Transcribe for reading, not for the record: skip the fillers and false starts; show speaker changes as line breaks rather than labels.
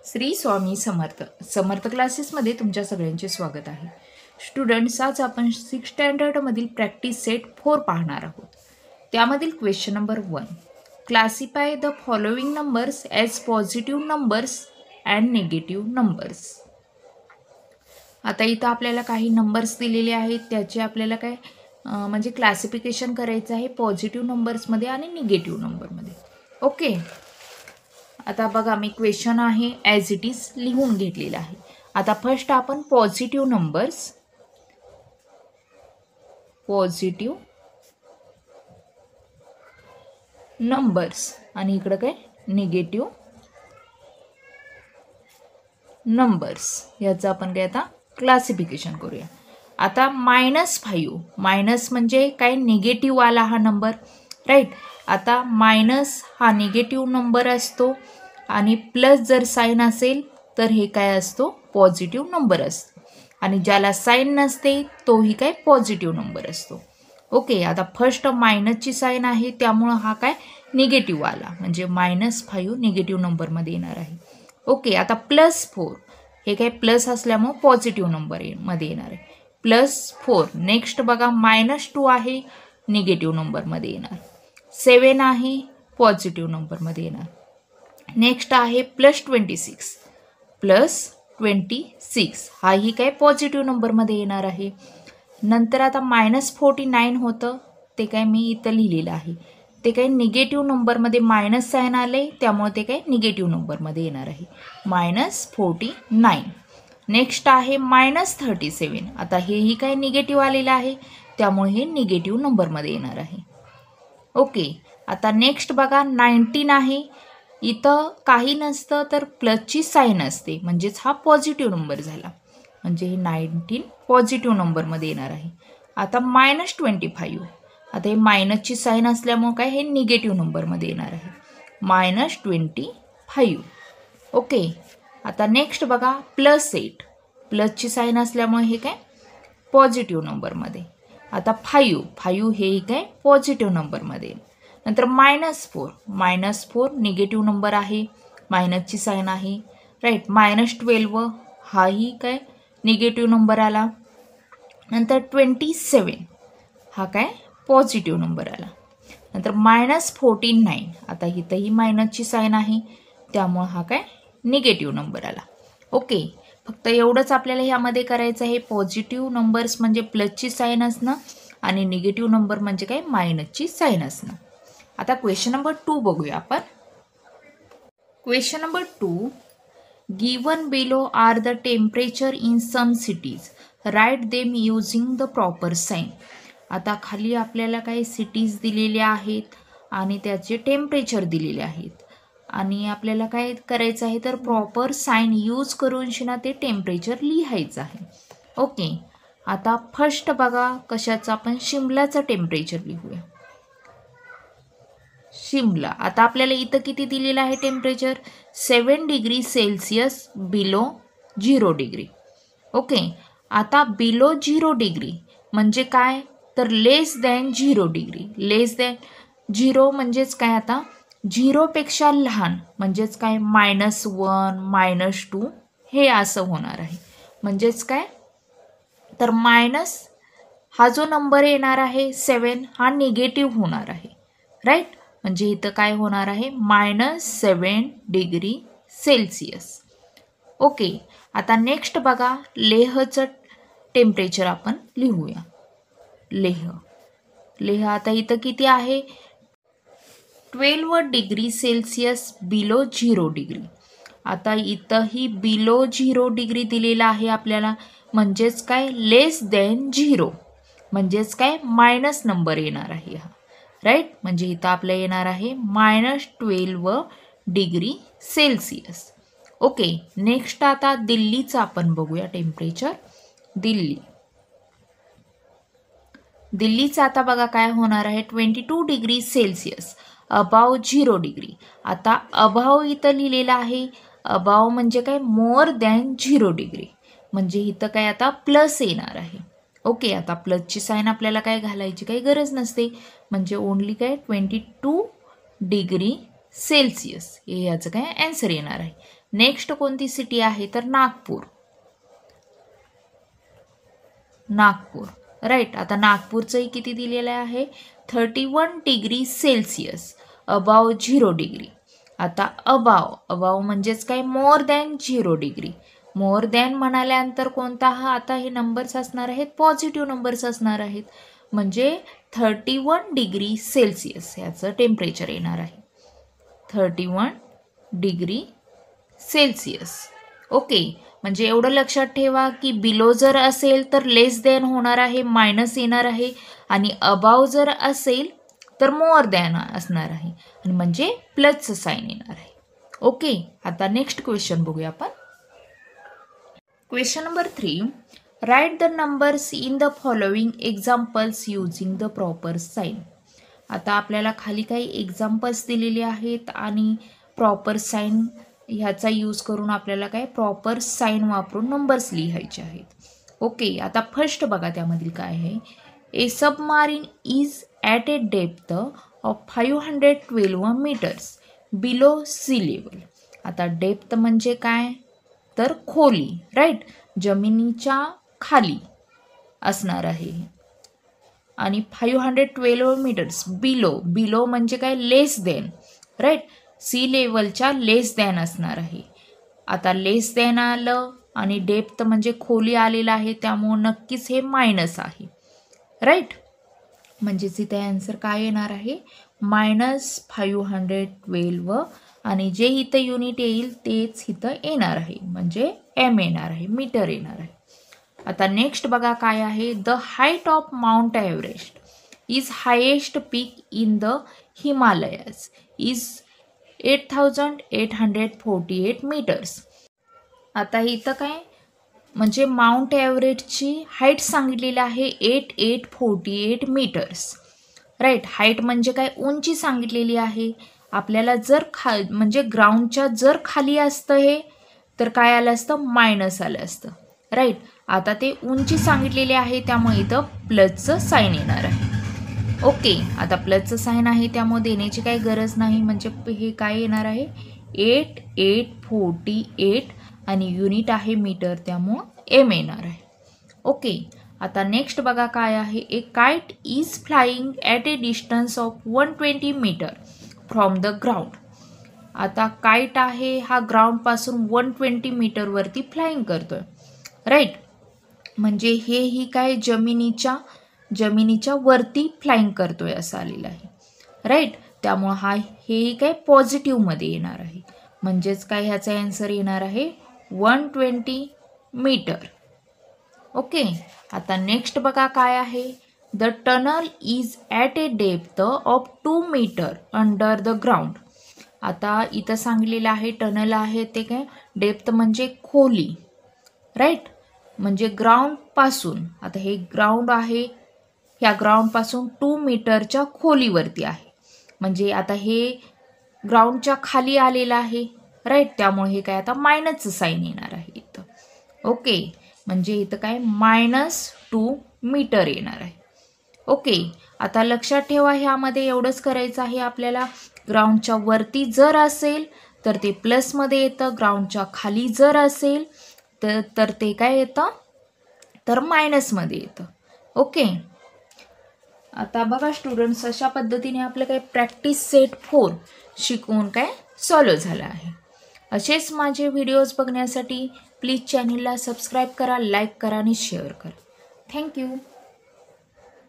श्री स्वामी समर्थ क्लासेसमध्ये तुमच्या सगळ्यांचे स्वागत आहे. स्टुडंट्स, आज आपण 6th स्टँडर्डमधील प्रॅक्टिस सेट 4 पाहणार आहोत. त्यामधील question number 1, classify the following numbers as positive numbers and negative numbers. आता इथं आपल्याला काही नंबर्स दिलेले आहेत, त्याचे आपल्याला काय म्हणजे क्लासिफिकेशन करायचं आहे पॉझिटिव्ह नंबर्समध्ये आणि निगेटिव्ह नंबरमध्ये. ओके, आता बघा मी क्वेश्चन आहे ॲज इट इज लिहून घेतलेला आहे. आता फर्स्ट आपण पॉझिटिव्ह नंबर्स आणि इकडं काय निगेटिव्ह नंबर्स याचं आपण काय आता क्लासिफिकेशन करूया. आता -5 मायनस म्हणजे काय निगेटिव्ह आला हा नंबर, राईट. आता मायनस हा निगेटिव्ह नंबर असतो आणि प्लस जर साईन असेल तर हे काय असतो पॉझिटिव्ह नंबर असतो आणि ज्याला साईन नसते तोही काय पॉझिटिव्ह नंबर असतो. ओके, आता फर्स्ट मायनसची साईन आहे त्यामुळं हा काय निगेटिव्ह आला म्हणजे -5 निगेटिव्ह नंबरमध्ये येणार आहे. ओके, आता +4 हे काय प्लस असल्यामुळं पॉझिटिव्ह नंबरमध्ये येणार आहे. +4 नेक्स्ट बघा -2 आहे निगेटिव्ह नंबरमध्ये येणार. 7 आहे पॉझिटिव्ह नंबरमध्ये येणार. नेक्स्ट आहे +26 हाही काय पॉझिटिव्ह नंबरमध्ये येणार आहे. नंतर आता -49 होतं ते काय मी इथं लिहिलेलं आहे, ते काय निगेटिव्ह नंबरमध्ये मायनस साईन आले त्यामुळे ते काय निगेटिव्ह नंबरमध्ये येणार आहे -49. नेक्स्ट आहे -37, आता हेही काय निगेटिव्ह आलेलं आहे त्यामुळे हे निगेटिव्ह नंबरमध्ये येणार आहे. ओके, आता नेक्स्ट बघा 19 आहे, इथं काही नसतं तर प्लसची साईन असते म्हणजेच हा पॉझिटिव्ह नंबर झाला म्हणजे हे 19 पॉझिटिव्ह नंबरमध्ये येणार आहे. आता -25, आता हे मायनसची साईन असल्यामुळे काय हे निगेटिव्ह नंबरमध्ये येणार आहे -25. ओके, आता नेक्स्ट बघा +8, प्लसची साईन असल्यामुळे हे काय पॉझिटिव्ह नंबरमध्ये. आता 5 हे काय पॉझिटिव्ह नंबरमध्ये येईल. नंतर -4 निगेटिव्ह नंबर आहे, मायनसची साईन आहे, राईट. -12 हाही काय निगेटिव्ह नंबर आला. नंतर 27 हा काय पॉझिटिव्ह नंबर आला. नंतर -49, आता इथंही मायनसची साईन आहे त्यामुळं हा काय निगेटिव्ह नंबर आला. ओके, फक्त एवढंच आपल्याला ह्यामध्ये करायचं आहे, पॉझिटिव्ह नंबर्स म्हणजे प्लसची साईन असणं आणि निगेटिव्ह नंबर म्हणजे काय मायनसची साईन असणं. आता क्वेश्चन नंबर 2 बघूया आपण. Question number 2, given below are the temperature in some cities, write them using the proper sign. आता खाली आपल्याला काही सिटीज दिलेल्या आहेत आणि त्याचे टेम्परेचर दिलेले आहेत आणि आपल्याला काय करायचं आहे तर प्रॉपर साईन यूज करून शिना ते टेम्परेचर लिहायचं आहे. ओके, आता फर्स्ट बघा कशाचं आपण शिमलाचं टेम्परेचर लिहूया. शिमला, आता आपल्याला इथं किती दिलेलं आहे temperature 7 degree Celsius below 0 degree. Okay, आता बिलो 0 डिग्री म्हणजे काय तर लेस दॅन 0 डिग्री. लेस दॅन 0 म्हणजेच काय आता 0पेक्षा लहान म्हणजेच काय -1 -2 हे असं होणार आहे. म्हणजेच काय तर मायनस हा जो नंबर येणार आहे 7 हा निगेटिव्ह होणार आहे, राईट. म्हणजे इथं काय होणार आहे -7 डिग्री सेल्सिअस. ओके, आता नेक्स्ट बघा लेहचं टेम्परेचर आपण लिहूया. लेह आता इथं किती आहे 12 डिग्री सेल्सिअस बिलो 0 डिग्री. आता इथंही बिलो 0 डिग्री दिलेला आहे आपल्याला म्हणजेच काय लेस दॅन 0 म्हणजेच काय मायनस नंबर येणार आहे हा, राईट. म्हणजे इथं आपलं येणार आहे -12 डिग्री सेल्सिअस. ओके, नेक्स्ट आता दिल्लीचं आपण बघूया टेम्परेचर. दिल्लीचं आता बघा काय होणार आहे 22 डिग्री सेल्सिअस अबाव 0 डिग्री. आता अबाव इथं लिहिलेलं आहे, अबाव म्हणजे काय मोर दॅन 0 डिग्री म्हणजे इथं काय आता प्लस येणार आहे. ओके, आता प्लसची साईन आपल्याला काय घालायची काही गरज नसते म्हणजे ओनली काय 22 डिग्री सेल्सिअस हे याचं काय ॲन्सर येणार आहे. नेक्स्ट कोणती सिटी आहे तर नागपूर. नागपूर, राईट. आता नागपूरचंही किती दिलेलं आहे 31 डिग्री सेल्सिअस, अबाव 0 डिग्री. आता अबाव म्हणजेच काय more than 0 degree. More than म्हणाल्यानंतर कोणता हा आता हे नंबर्स असणार आहेत पॉझिटिव्ह नंबर्स असणार आहेत. म्हणजे 31 डिग्री सेल्सिअस ह्याचं टेम्परेचर येणार आहे 31 डिग्री सेल्सिअस. ओके, म्हणजे एवढं लक्षात ठेवा की बिलो जर असेल तर लेस दॅन होणार आहे, मायनस येणार आहे, आणि अबाव जर असेल तर मोर दॅन असणार आहे, आणि म्हणजे प्लसचं साईन येणार आहे. ओके, आता नेक्स्ट क्वेश्चन बघूया आपण. Question number 3, write the numbers in the following examples using the proper sign. आता आपल्याला खाली काही एक्झाम्पल्स दिलेले आहेत आणि प्रॉपर साईन ह्याचा यूज करून आपल्याला काय प्रॉपर साईन वापरून नंबर्स लिहायचे आहेत. ओके, आता फर्स्ट बघा त्यामधील काय आहे. A submarine is at a depth of 512 meters below sea level. आता डेप्थ म्हणजे काय तर खोली, राईट, जमिनीच्या खाली असणार आहे. आणि 512 मीटर्स बिलो म्हणजे काय लेस दॅन, राईट, सी लेवलच्या लेस दॅन असणार आहे. आता लेस दॅन आलं आणि डेप्थ म्हणजे खोली आलेलं आहे, त्यामुळे नक्कीच हे मायनस आहे, राईट. म्हणजेच इथे आन्सर काय येणार आहे -512, आणि जे इथं युनिट येईल तेच इथं येणार आहे, म्हणजे एम येणार आहे, मीटर येणार आहे. आता नेक्स्ट बघा काय आहे. The height of Mount Everest is highest peak in the Himalayas is 8848 metres. आता इथं काय म्हणजे माउंट एव्हरेस्टची हाईट सांगितलेली आहे 8848 मीटर्स, राईट. हाईट म्हणजे काय उंची सांगितलेली आहे. आपल्याला जर म्हणजे ग्राउंडच्या जर खाली असतं हे तर काय आलं असतं मायनस आलं असतं, राईट. आता ते उंची सांगितलेली आहे त्यामुळे इथं प्लसचं साईन येणार आहे. ओके, आता प्लसचं साईन आहे त्यामुळे देण्याची काही गरज नाही, म्हणजे हे काय येणार आहे 8848 आणि युनिट आहे मीटर त्यामुळं एम येणार आहे. ओके, आता नेक्स्ट बघा काय आहे. A kite is flying at a distance of 120 metre from the ground. आता काइट आहे हा ग्राउंडपासून 120 मीटरवरती फ्लाइंग करतोय, राईट. म्हणजे हे ही काय जमिनीच्या वरती फ्लाइंग करतोय असं आलेलं आहे, राईट. त्यामुळं हे काय पॉझिटिव्हमध्ये येणार आहे, म्हणजेच काय ह्याचा आन्सर येणार आहे 120 मीटर. ओके, आता नेक्स्ट बघा काय आहे. The tunnel is at a depth of 2 metre under the ground. आता इथं सांगलेलं आहे टनल आहे ते काय डेप्थ म्हणजे खोली, राईट. म्हणजे ग्राउंडपासून, आता हे ग्राउंड आहे, ह्या ग्राउंडपासून 2 मीटरच्या खोलीवरती आहे. म्हणजे आता हे ग्राउंडच्या खाली आलेलं आहे, राईट. त्यामुळे हे काय आता मायनसचं साईन येणार आहे इथं. ओके, म्हणजे इथं काय -2 मीटर येणार आहे. ओके, आता लक्षात ठेवा ह्यामध्ये एवढंच करायचं आहे आपल्याला. ग्राउंडच्या वरती जर असेल तर ते प्लसमध्ये येतं, ग्राउंडच्या खाली जर असेल तर ते काय येतं तर मायनसमध्ये येतं. ओके, आता बघा स्टुडंट्स, अशा पद्धतीने आपलं काय प्रॅक्टिस सेट 4 शिकवून काय सॉल्व झालं आहे. असेच माझे व्हिडिओज बघण्यासाठी प्लीज चॅनलला सबस्क्राईब करा, लाईक करा आणि शेअर करा. थँक्यू.